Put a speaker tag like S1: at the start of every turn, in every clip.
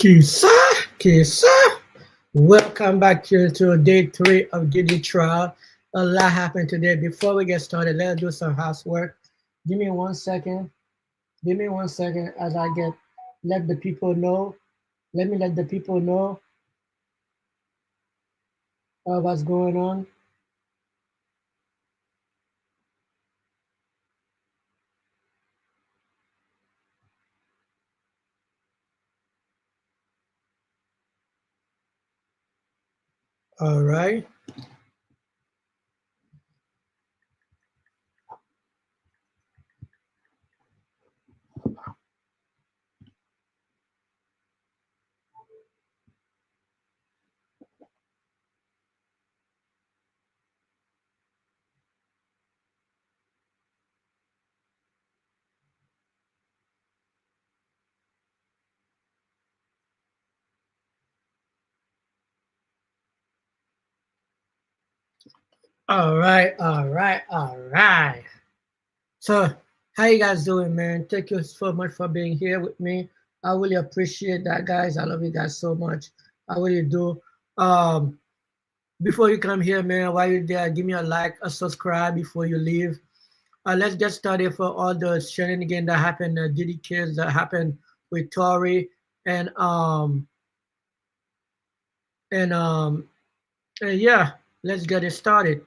S1: Kisa, Kisa. Welcome back here to day 3 of Diddy trial. A lot happened today. Before we get started, let's do some housework. Give me 1 second. Give me 1 second as I let the people know. Let me let the people know what's going on. All right. All right. All right. All right. So, how you guys doing, man? Thank you so much for being here with me. I really appreciate that, guys. I love you guys so much. I really do. Um, Before you come here, man, while you're there, give me a like, a subscribe before you leave. Let's get started for all the shenanigans that happened, Diddy kids that happened with Tory, and um and um and yeah, let's get it started.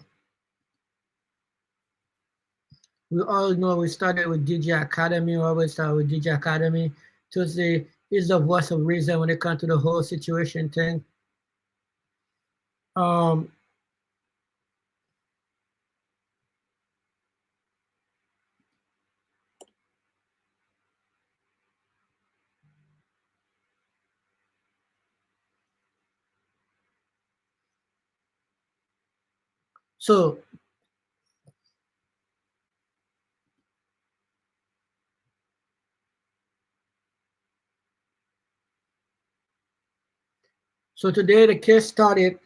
S1: We all know we started with DJ Academy. We always start with DJ Academy. Tuesday is the voice of reason when it comes to the whole situation thing. Um, so so today the case started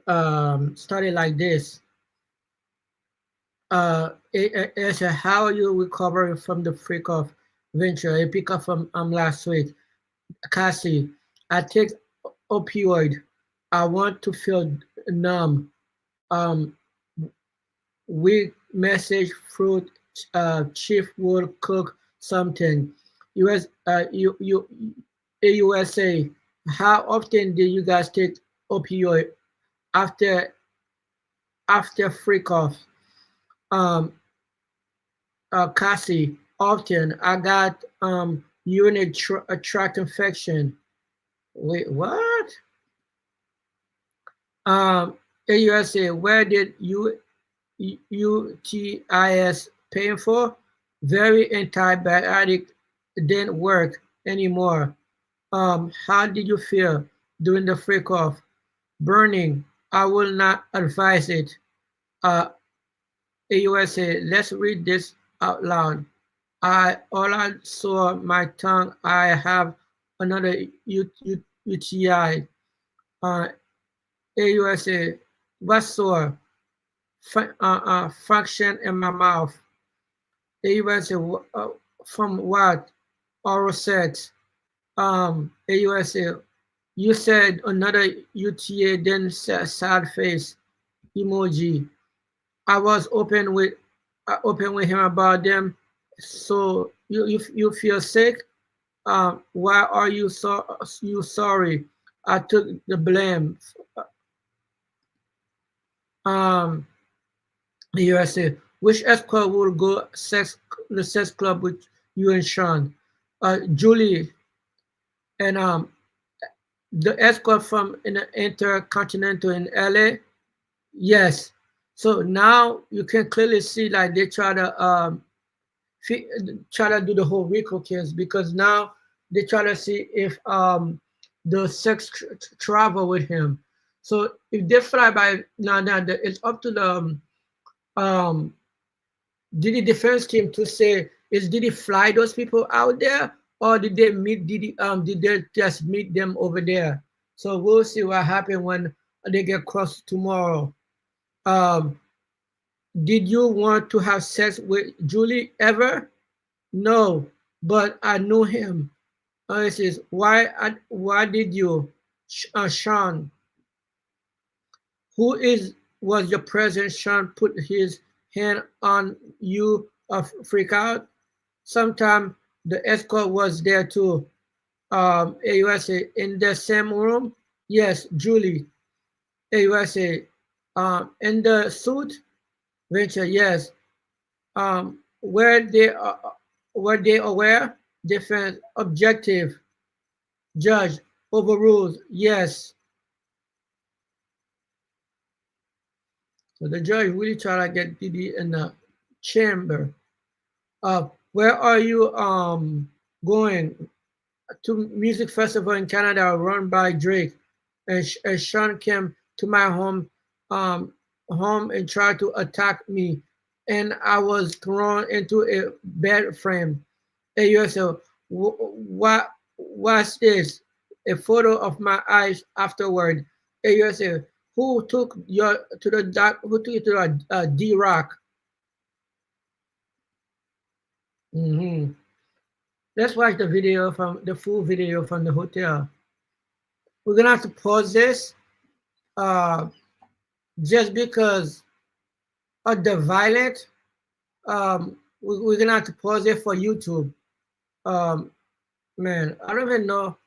S1: like this. It said, how are you recovering from the freak of venture? I pick up from last week. Cassie, I take opioid. I want to feel numb. Um, weak message fruit. Chief would cook something. USA. How often do you guys take opioid after freak off? Um, Cassie, often I got urinary tract infection. Wait, what? AUSA, where did UTIS paying for? Very antibiotic didn't work anymore. How did you feel during the freak off? Burning. I will not advise it. AUSA, let's read this out loud. All I saw my tongue. I have another UTI. AUSA, what sore? Fraction in my mouth. AUSA, from what? Oral sex. AUSA, you said another UTA, then sad face emoji. I was open with him about them. So you feel sick? Why are you sorry? I took the blame. USA. Which escort will go the sex club with you and Sean? Julie and the escort from in the Intercontinental in LA. Yes. So now you can clearly see like they try to do the whole Rico case because now they try to see if the sex travel with him. So if they fly by now, it's up to the did the defense team to say did he fly those people out there or did they meet did they just meet them over there? So we'll see what happens when they get crossed tomorrow. Did you want to have sex with Julie ever? No, but I knew him. It says, why did you, Sean, who is was your president, Sean, put his hand on you, freak out? Sometime the escort was there too. AUSA in the same room? Yes, Julie. AUSA. In the suit? Venture, yes. Were they aware? Defense, objective. Judge, overruled. Yes. So the judge really try to get DD in the chamber. Where are you going? To music festival in Canada run by Drake, and Sean came to my um, home and tried to attack me, and I was thrown into a bed frame. Hey, yourself, what's this? A photo of my eyes afterward. Hey, yourself, who took your to the doc? Who took you to the D Rock? Mm-hmm. Let's watch the video from the full video from the hotel. We're gonna have to pause this uh, just because of the violent. We're gonna have to pause it for YouTube. Um, man, I don't even know.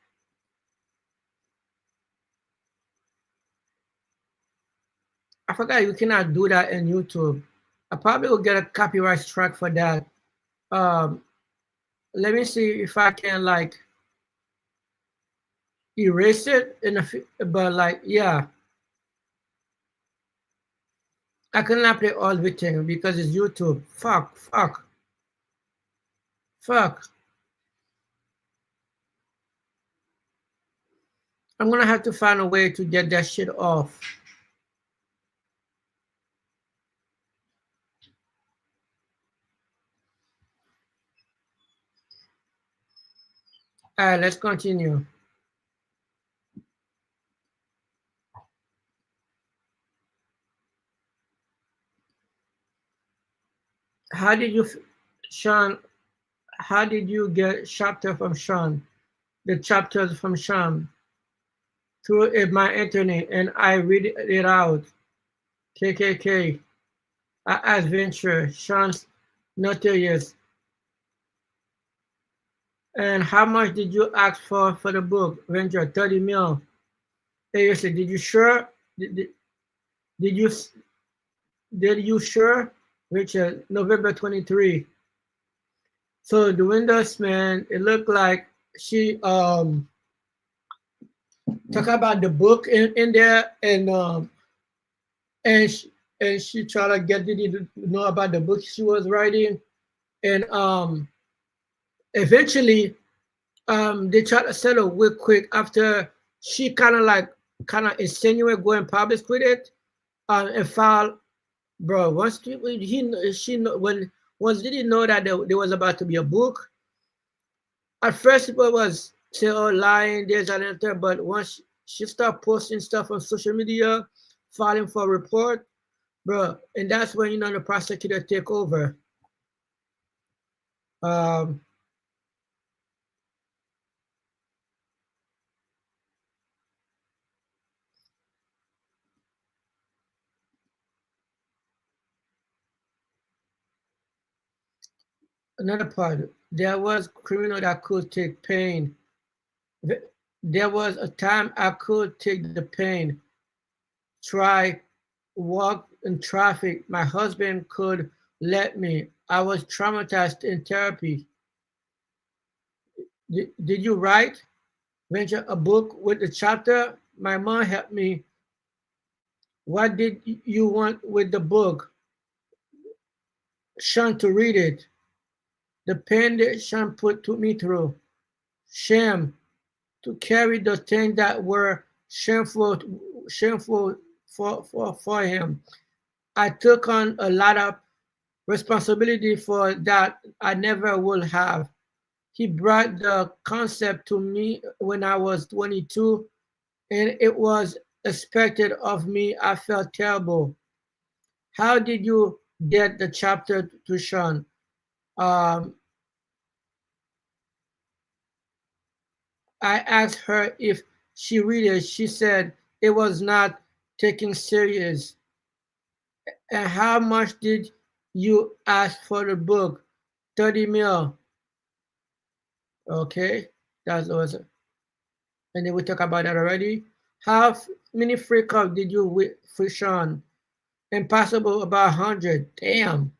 S1: I forgot you cannot do that in YouTube. I probably will get a copyright strike for that. Um, let me see if I can like erase it but like yeah, I cannot play all everything because it's YouTube. Fuck. I'm gonna have to find a way to get that shit off. All right, let's continue. How did you, Sean? How did you get chapter from Sean? The chapters from Sean through my internet, and I read it out. KKK, adventure, Sean's notorious. And how much did you ask for the book? Venture 30 mil. Seriously, did you sure? Did you sure? Richard, November 23. So the windows, man, it looked like she talk about the book in there, and she tried to get Diddy to know about the book she was writing, and eventually they tried to settle real quick after she kind of insinuate going public with it, and filed, bro. Once when once Diddy know that there was about to be a book, at first people was say, oh, lying, there's an there, but once she start posting stuff on social media, filing for a report, bro, and that's when the prosecutor take over. Um, Another part, there was criminal that could take pain. There was a time I could take the pain, try walk in traffic. My husband could let me. I was traumatized in therapy. Did you write? Venture a book with a chapter? My mom helped me. What did you want with the book? Sean to read it. The pain that Sean put to me through. Shame to carry the things that were shameful for him. I took on a lot of responsibility for that I never would have. He brought the concept to me when I was 22, and it was expected of me. I felt terrible. How did you get the chapter to Sean? Um, I asked her if she read it. She said it was not taken serious. And how much did you ask for the book? 30 mil. Okay, that was, and then we talk about that already. How many free cups did you fish on? Impossible, about 100. Damn.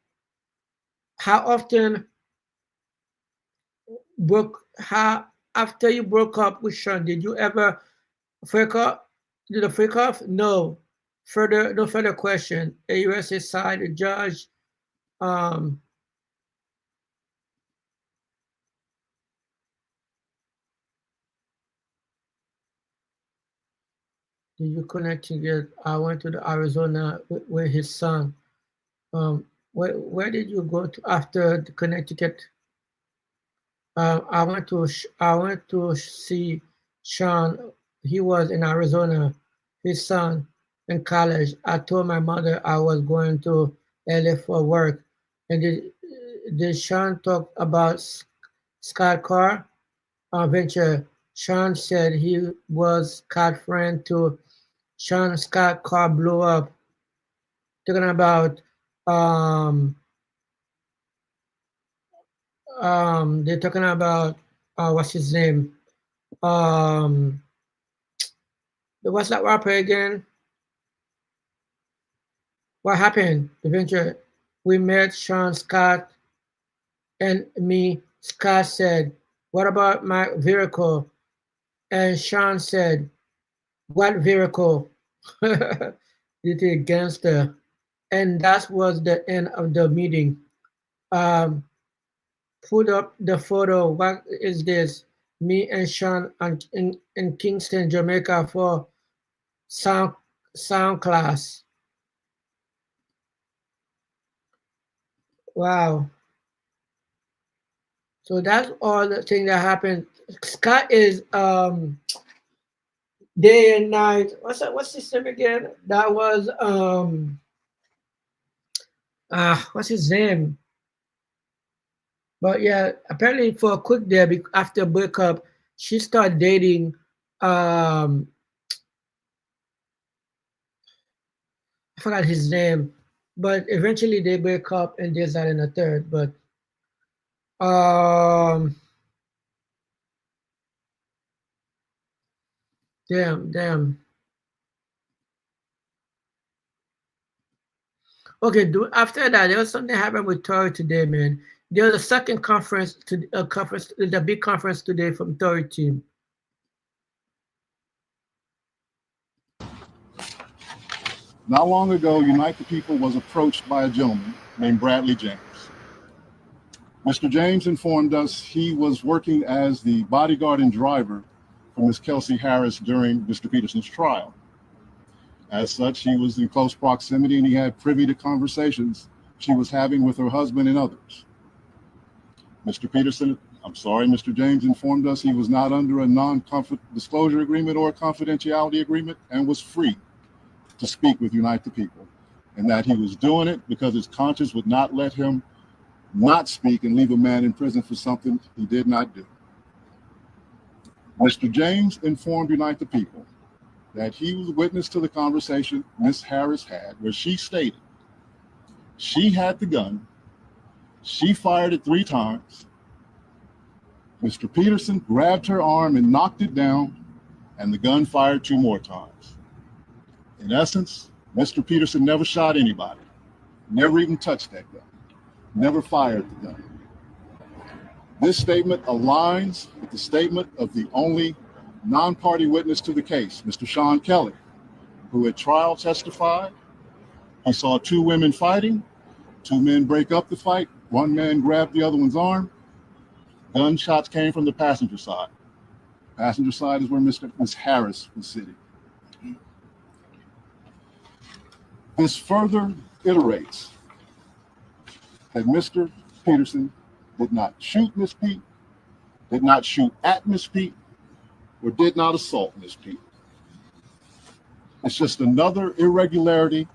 S1: How often how after you broke up with Sean, did you ever break up? Did a break up? No. No further question. AUSA side, the judge. Um, did you connect to get? I went to the Arizona with his son. Where did you go to after the Connecticut? I went to see Sean. He was in Arizona. His son in college. I told my mother I was going to LA for work, and did Sean talk about Scott Carr venture? Sean said he was Scott friend to Sean. Scott Carr blew up. Talking about um they're talking about what's his name? Um, what's that rapper again? What happened? The venture. We met Sean Scott and me. Scott said, "What about my vehicle?" And Sean said, "What vehicle?" It is gangster. And that was the end of the meeting. Um, put up the photo. What is this? Me and Sean in Kingston, Jamaica for sound sound class. Wow. So that's all the thing that happened. Scott is day and night. What's his name again? That was what's his name? But yeah, apparently for a quick there after breakup, she started dating I forgot his name, but eventually they break up and there's that in a third. But um damn. Okay, after that, there was something happened with Tory today, man. There was a second conference, the big conference today from Tory team.
S2: Not long ago, Unite the People was approached by a gentleman named Bradley James. Mr. James informed us he was working as the bodyguard and driver for Ms. Kelsey Harris during Mr. Peterson's trial. As such, he was in close proximity and he had privy to conversations she was having with her husband and others. Mr. James informed us he was not under a non-disclosure agreement or a confidentiality agreement and was free to speak with Unite the People, and that he was doing it because his conscience would not let him not speak and leave a man in prison for something he did not do. Mr. James informed Unite the People that he was witness to the conversation Ms. Harris had, where she stated she had the gun, she fired it 3 times, Mr. Peterson grabbed her arm and knocked it down, and the gun fired 2 more times. In essence, Mr. Peterson never shot anybody, never even touched that gun, never fired the gun. This statement aligns with the statement of the only non-party witness to the case, Mr. Sean Kelly, who at trial testified he saw 2 women fighting, 2 men break up the fight, 1 man grabbed the other one's arm. Gunshots came from the passenger side. Passenger side is where Ms. Harris was sitting. This further iterates that Mr. Peterson did not shoot Ms. Pete, did not shoot at Ms. Pete, or did not assault Ms. Pete. It's just another irregularity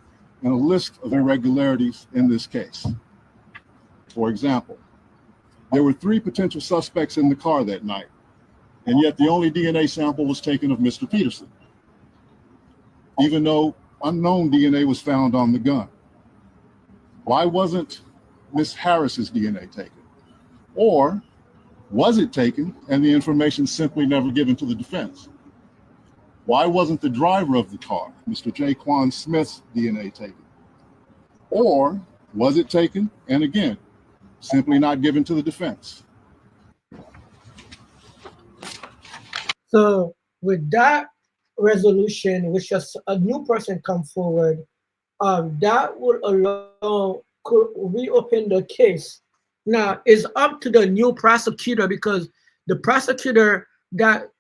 S2: in a list of irregularities in this case. For example, there were 3 potential suspects in the car that night. And yet the only DNA sample was taken of Mr. Peterson, even though unknown DNA was found on the gun. Why wasn't Miss Harris's DNA taken? Or was it taken and the information simply never given to the defense? Why wasn't the driver of the car, Mr. Jaquan Smith's DNA taken? Or was it taken and again, simply not given to the defense?
S1: So with that resolution, which is a new person come forward, that would allow could reopen the case. Now it's up to the new prosecutor because the prosecutor that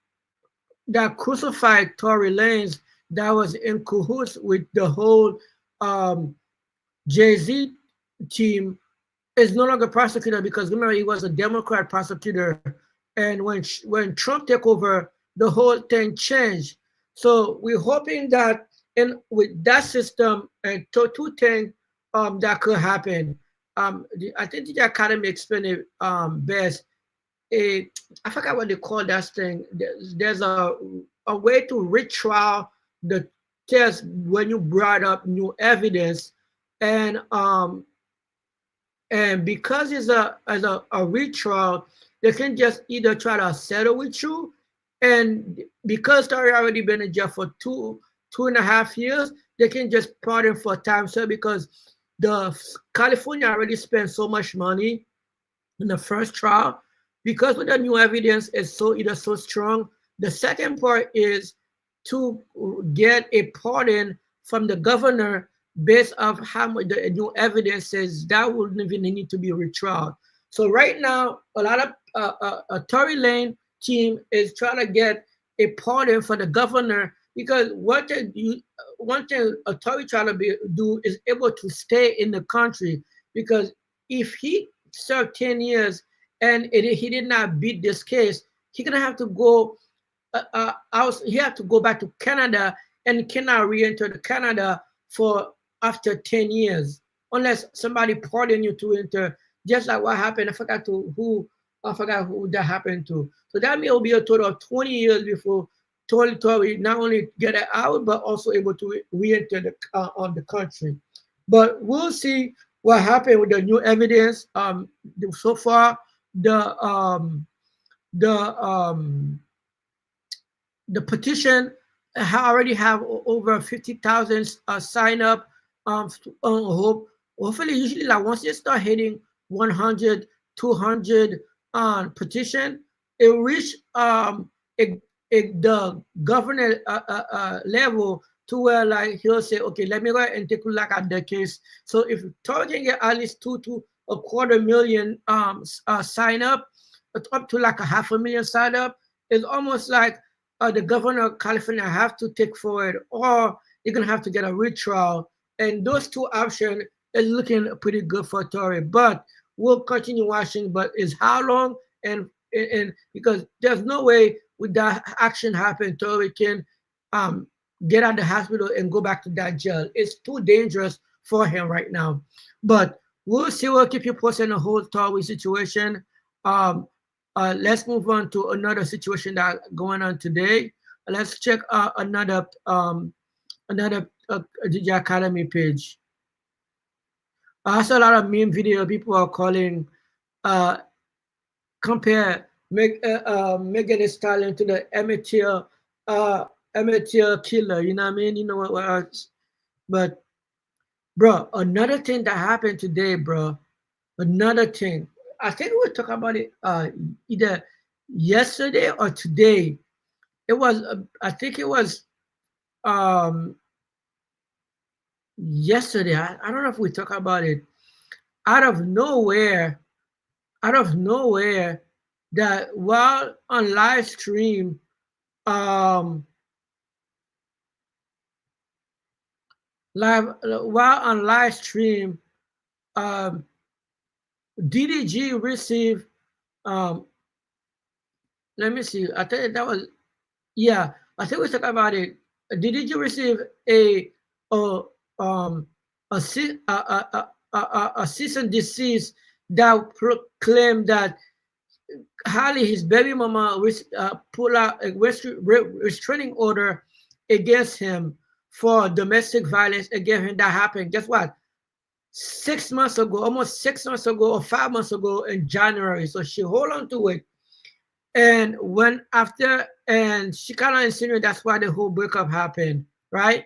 S1: crucified Tory Lanez, that was in cahoots with the whole Jay-Z team, is no longer prosecutor because remember he was a Democrat prosecutor, and when Trump took over, the whole thing changed. So we're hoping that in with that system and two things that could happen. I think the Academy explained it best. I forgot what they call that thing. There's a way to retrial the test when you brought up new evidence, and because it's a retrial, they can just either try to settle with you, and because Tory already been in jail for 2.5 years, they can just pardon for time served because the California already spent so much money in the first trial because with the new evidence is so strong. The second part is to get a pardon from the governor based off how much the new evidence says that wouldn't even need to be retried. So right now, a lot of Tory Lane team is trying to get a pardon for the governor because one thing a Tory trying to do is able to stay in the country because if he served 10 years and he did not beat this case, he's gonna have to go out. He had to go back to Canada and cannot re-enter the Canada for after 10 years unless somebody pardon you to enter. Just like what happened, I forgot who that happened to. So that may be a total of 20 years before Tory not only get it out but also able to re-enter on the country. But we'll see what happened with the new evidence. So far the the petition already have over 50,000 sign up. Hopefully, usually like once you start hitting 100, 200 petition, it reach the governor level to where like he'll say, okay, let me go ahead and take a look at the case. So if Tory can get at least 2 to a quarter million sign up to like a 500,000 sign up, it's almost like the governor of California have to take forward, or you're gonna have to get a retrial. And those two options is looking pretty good for Tory. But we'll continue watching. But is how long and because there's no way with that action happen, Tory can get out of the hospital and go back to that jail. It's too dangerous for him right now. But we'll see. We'll keep you posted on the whole Tory situation. Let's move on to another situation that going on today. Let's check another DJ Academy page. I saw a lot of meme video. People are calling compare Megan Thee Stallion to the amateur killer. You know what I mean? You know what? But bro, another thing that happened today, bro. Another thing. I think we talked about it either yesterday or today. It was, I think it was yesterday. I don't know if we talked about it. Out of nowhere, that while on live stream, DDG received let me see. I think that was I think we talked about it. DDG received a cease and desist that proclaimed that Holly, his baby mama, pull out a restraining order against him for domestic violence against him. That happened. Guess what? 6 months ago, almost 6 months ago or 5 months ago in January. So she hold on to it. And when after, and she kind of insinuated that's why the whole breakup happened, right?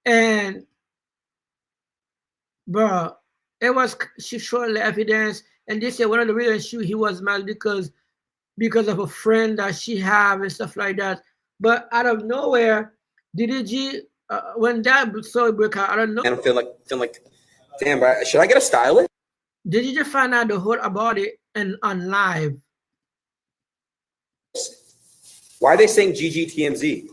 S1: And bro, it was, she showed the evidence, and they said one of the reasons he was mad because of a friend that she have and stuff like that. But out of nowhere, DDG, when that story broke out, I don't know.
S3: And I feel like, damn, bro, should I get a stylist?
S1: Did you just find out the whole about it and on live?
S3: Why are they saying GGTMZ?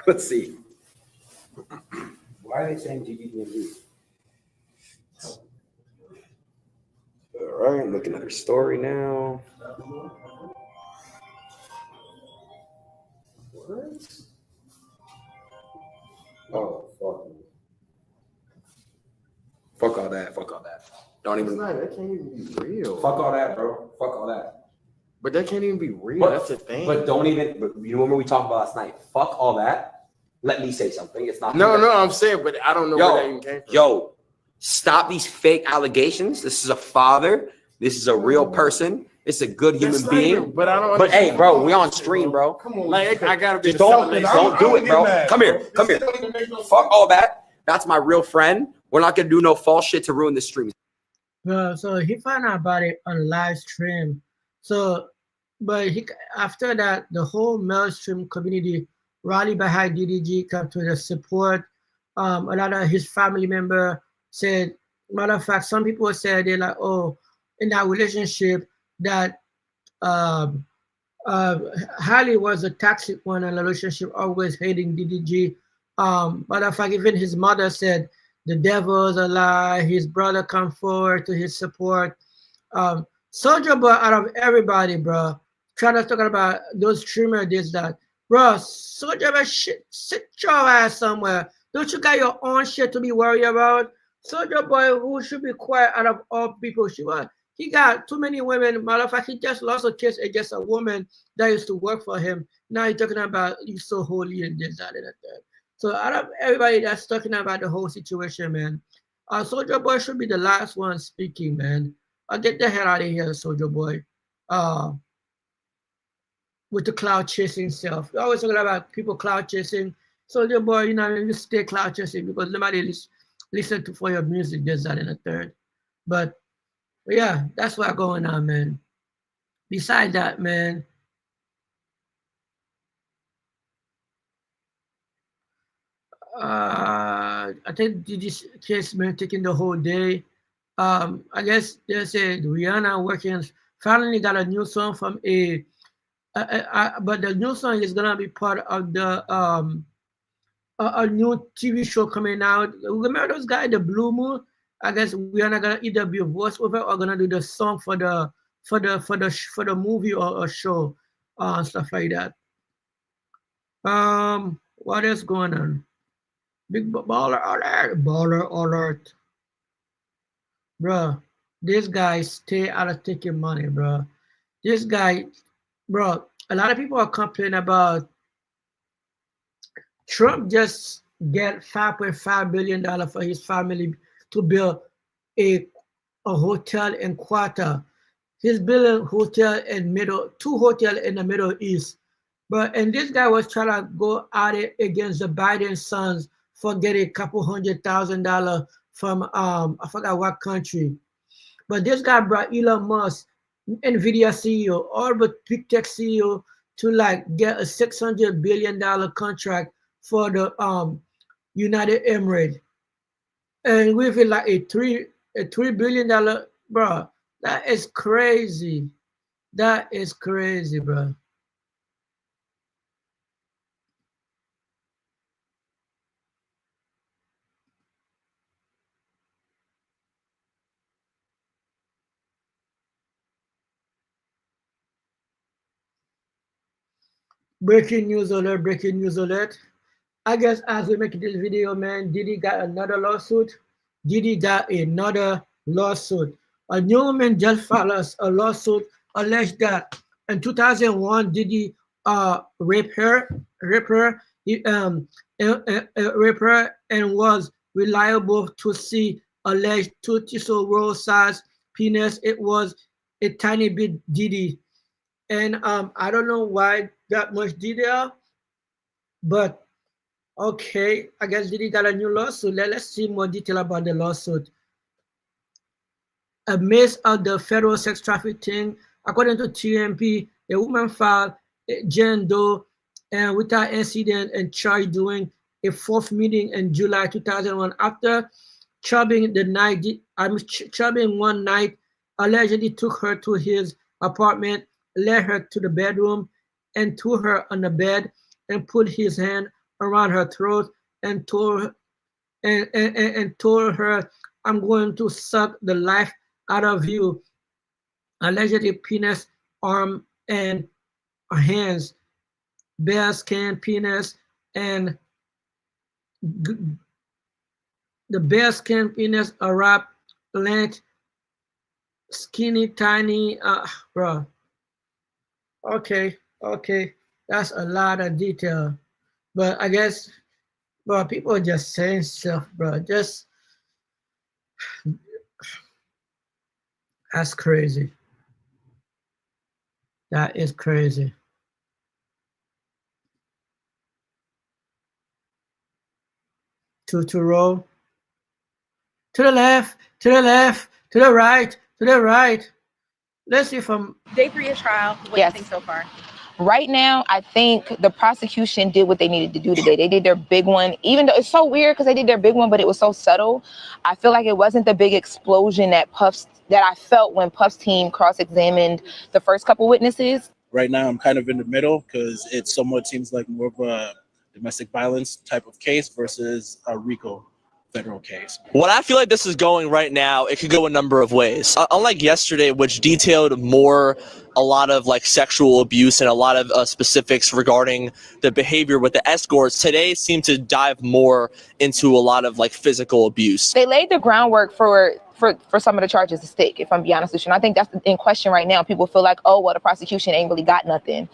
S3: Let's see. Why are they saying GGTMZ? All right, I'm looking at her story now. What? Oh, fuck. Fuck all that. Fuck all that. Don't even.
S4: That can't even be real.
S3: Fuck all that, bro. Fuck all that.
S4: But that can't even be real. That's the thing.
S3: But don't even. But you remember we talked about last night? Fuck all that. Let me say something. It's not.
S4: No, I'm saying, but I don't know where that even came from.
S3: Yo, stop these fake allegations. This is a father. This is a real person. It's a good human being.
S4: But I don't.
S3: But hey, bro, we on stream, bro.
S4: Come on, like I gotta be.
S3: Just don't do it, bro. Come here. Fuck all that. That's my real friend. We're not gonna do no false shit to ruin the stream.
S1: So he found out about it on live stream. So, but after that, the whole mainstream community rallied behind DDG, come to the support. A lot of his family member said, matter of fact, some people said they're like, oh, in that relationship that Halle was a toxic one in the relationship, always hating DDG. Matter of fact, even his mother said the devil's a lie. His brother come forward to his support. Soulja Boy, out of everybody, bro, trying to talk about those streamers, this, that. Bro, Soulja Boy, sit your ass somewhere. Don't you got your own shit to be worried about? Soulja Boy, who should be quiet out of all people, he got too many women. Matter of fact, he just lost a case against a woman that used to work for him. Now he's talking about he's so holy and this, that, and that. So out of everybody that's talking about the whole situation, man, Soulja Boy should be the last one speaking, man. Get the hell out of here, Soulja Boy. With the cloud chasing stuff. You're always talking about people cloud chasing. Soulja Boy, you know, you stay cloud chasing because nobody listen to for your music, this, that, and the third. But yeah, that's what's going on, man. Besides that, man, I think this case been taking the whole day. I guess they said Rihanna working finally got a new song from but the new song is gonna be part of the a new TV show coming out. Remember those guys, the Blue Moon? I guess Rihanna gonna either be a voiceover or gonna do the song for the movie or show, stuff like that. What is going on? Big baller alert, bro. This guy stay out of taking money, bro. This guy, bro. A lot of people are complaining about Trump just get $5.5 billion for his family to build a hotel in Qatar. He's building hotel in two hotels in the Middle East. And this guy was trying to go at it against the Biden sons for getting a couple $100,000 from I forgot what country. But this guy brought Elon Musk, Nvidia CEO, all but big tech CEO to like get a $600 billion contract for the United Emirates. And with it like a $3 billion, bro. That is crazy. That is crazy, bro. Breaking news alert, breaking news alert. I guess as we make this video, man, Diddy got another lawsuit. Diddy got another lawsuit. A Newman just filed a lawsuit alleged that in 2001 Diddy raped her, he, raped her and was reliable to see alleged 2 size penis. It was a tiny bit Diddy, and I don't know why that much detail, but okay, I guess Diddy got a new lawsuit. Let's see more detail about the lawsuit. Amidst of the federal sex trafficking, according to TMP, a woman filed Jane Doe and without incident and charged during a fourth meeting in July 2001 after chubbing one night, allegedly took her to his apartment, led her to the bedroom, and threw her on the bed and put his hand around her throat and told her, "I'm going to suck the life out of you." Allegedly, penis, arm, and hands, bare skin, penis, and the bare skin, penis, a wrap, length, skinny, tiny, bro. Okay, okay, that's a lot of detail, but I guess, bro, people are just saying stuff, bro. Just that's crazy. That is crazy. To roll to the left, to the left, to the right, to the right. Let's see from
S5: Day 3 of trial. What do you
S6: Yes.
S5: think so far?
S6: Right now, I think the prosecution did what they needed to do today. They did their big one, even though it's so weird because they did their big one, but it was so subtle. I feel like it wasn't the big explosion that I felt when Puff's team cross-examined the first couple witnesses.
S7: Right now, I'm kind of in the middle because it somewhat seems like more of a domestic violence type of case versus a RICO federal case.
S8: What I feel like this is going right now, it could go a number of ways. Unlike yesterday, which detailed more a lot of like sexual abuse and a lot of specifics regarding the behavior with the escorts, today seemed to dive more into a lot of like physical abuse.
S6: They laid the groundwork for some of the charges to stick, if I'm being honest with you. And I think that's in question right now. People feel like, oh, well, the prosecution ain't really got nothing.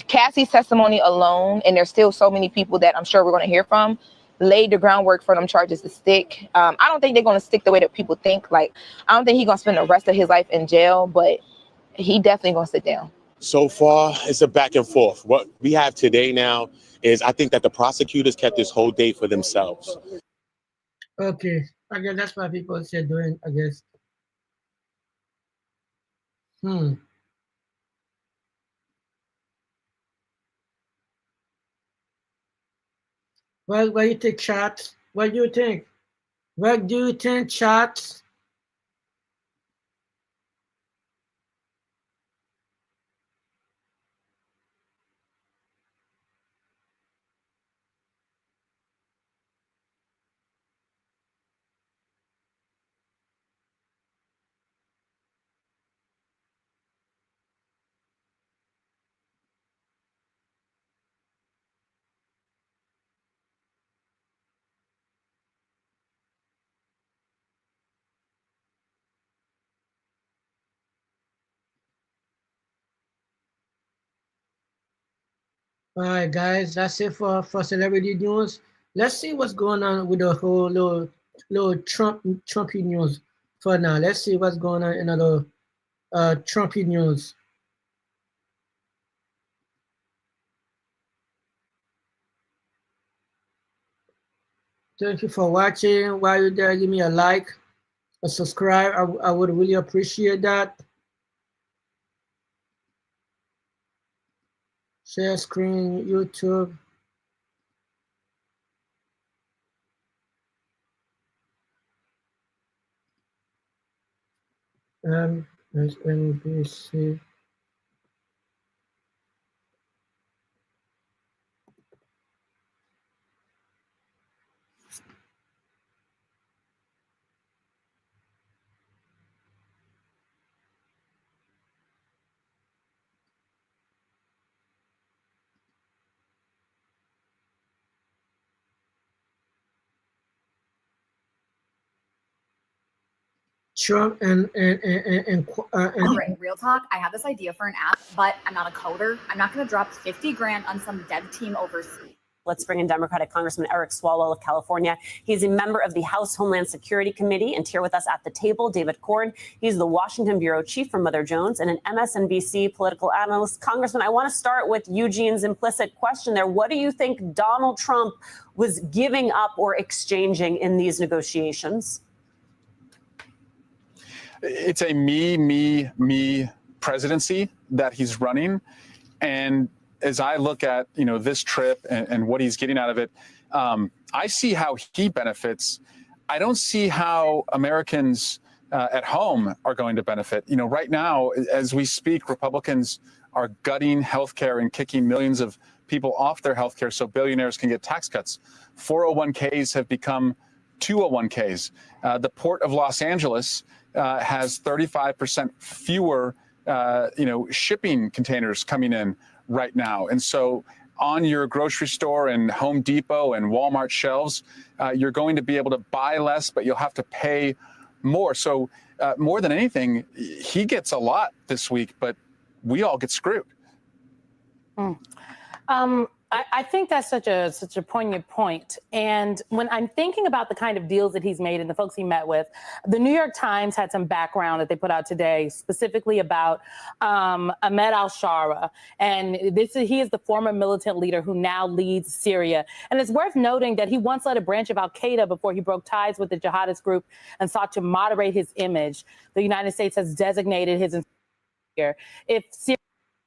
S6: Cassie's testimony alone, and there's still so many people that I'm sure we're going to hear from, laid the groundwork for them charges to stick. I don't think they're going to stick the way that people think. Like, I don't think he's going to spend the rest of his life in jail, but he definitely going to sit down.
S9: So far, it's a back and forth. What we have today now is I think that the prosecutors kept this whole day for themselves.
S1: okay. I guess that's why people say doing. I guess. Well, what do you think, chat? What do you think? What do you think, chat? All right, guys, that's it for celebrity news. Let's see what's going on with the whole little Trumpy news for now. Let's see what's going on in the Trumpy news. Thank you for watching. While you're there, give me a like, a subscribe. I would really appreciate that. Share screen, YouTube. MSNBC. Trump and
S5: All right, real talk. I have this idea for an app, but I'm not a coder. I'm not going to drop 50 grand on some dev team overseas.
S10: Let's bring in Democratic Congressman Eric Swalwell of California. He's a member of the House Homeland Security Committee, and here with us at the table, David Corn. He's the Washington bureau chief for Mother Jones and an MSNBC political analyst. Congressman, I want to start with Eugene's implicit question there. What do you think Donald Trump was giving up or exchanging in these negotiations?
S11: It's a me presidency that he's running. And as I look at, this trip and what he's getting out of it, I see how he benefits. I don't see how Americans at home are going to benefit. Right now, as we speak, Republicans are gutting healthcare and kicking millions of people off their healthcare so billionaires can get tax cuts. 401ks have become 201ks. The Port of Los Angeles has 35% fewer, shipping containers coming in right now. And so on your grocery store and Home Depot and Walmart shelves, you're going to be able to buy less, but you'll have to pay more. So more than anything, he gets a lot this week, but we all get screwed.
S12: I think that's such a poignant point. And when I'm thinking about the kind of deals that he's made and the folks he met with, the New York Times had some background that they put out today, specifically about Ahmed al-Shara. And he is the former militant leader who now leads Syria. And it's worth noting that he once led a branch of al-Qaeda before he broke ties with the jihadist group and sought to moderate his image. The United States has designated his here. If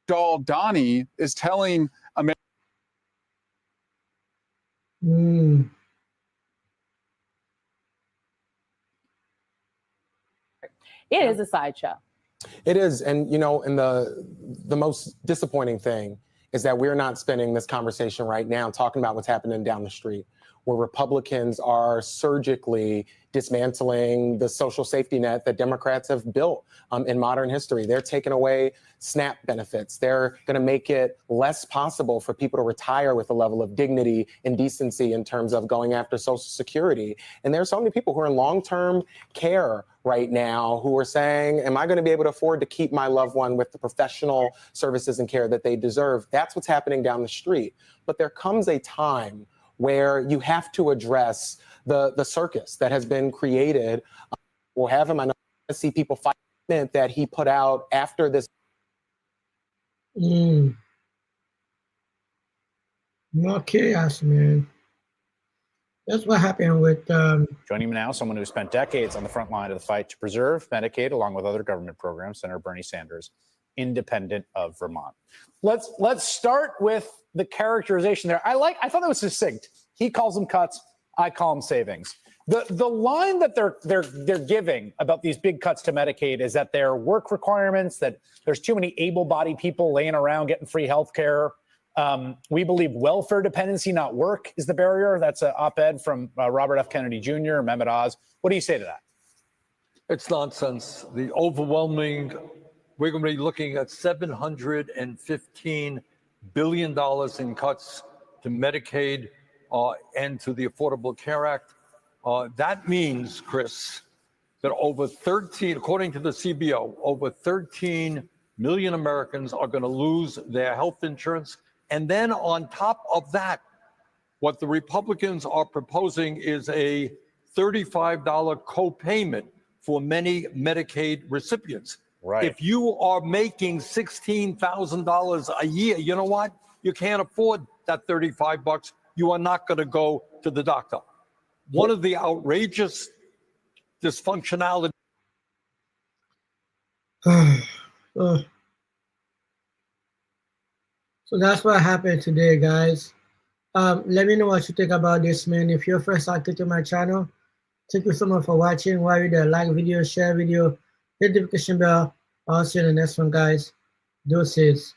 S11: Donnie is telling America.
S1: Mm.
S12: It is a sideshow.
S13: It is. And, and the most disappointing thing is that we're not spending this conversation right now talking about what's happening down the street, where Republicans are surgically dismantling the social safety net that Democrats have built in modern history. They're taking away SNAP benefits. They're going to make it less possible for people to retire with a level of dignity and decency in terms of going after Social Security. And there are so many people who are in long-term care right now who are saying, am I going to be able to afford to keep my loved one with the professional services and care that they deserve? That's what's happening down the street. But there comes a time where you have to address the circus that has been created. We'll have him. I know I see people fight that he put out after this.
S1: More chaos, man. That's what happened with.
S14: Joining me now, someone who spent decades on the front line of the fight to preserve Medicaid, along with other government programs, Senator Bernie Sanders, independent of Vermont.
S15: Let's start with the characterization there. I thought that was succinct. He calls them cuts. I call them savings. The line that they're giving about these big cuts to Medicaid is that there are work requirements, that there's too many able-bodied people laying around getting free health care. We believe welfare dependency, not work, is the barrier. That's an op-ed from Robert F. Kennedy Jr. and Mehmet Oz. What do you say to that?
S16: It's nonsense. The overwhelming, we're going to be looking at $715 billion in cuts to Medicaid and to the Affordable Care Act. That means, Chris, that according to the CBO, over 13 million Americans are going to lose their health insurance. And then on top of that, what the Republicans are proposing is a $35 copayment for many Medicaid recipients.
S14: Right.
S16: If you are making $16,000 a year, you know what? You can't afford that $35. You are not going to go to the doctor. One of the outrageous dysfunctionality.
S1: So that's what happened today, guys. Let me know what you think about this, man. If you're first active to my channel, thank you so much for watching. While you're there, like video, share video, hit the notification bell. I'll see you in the next one, guys. Deuces.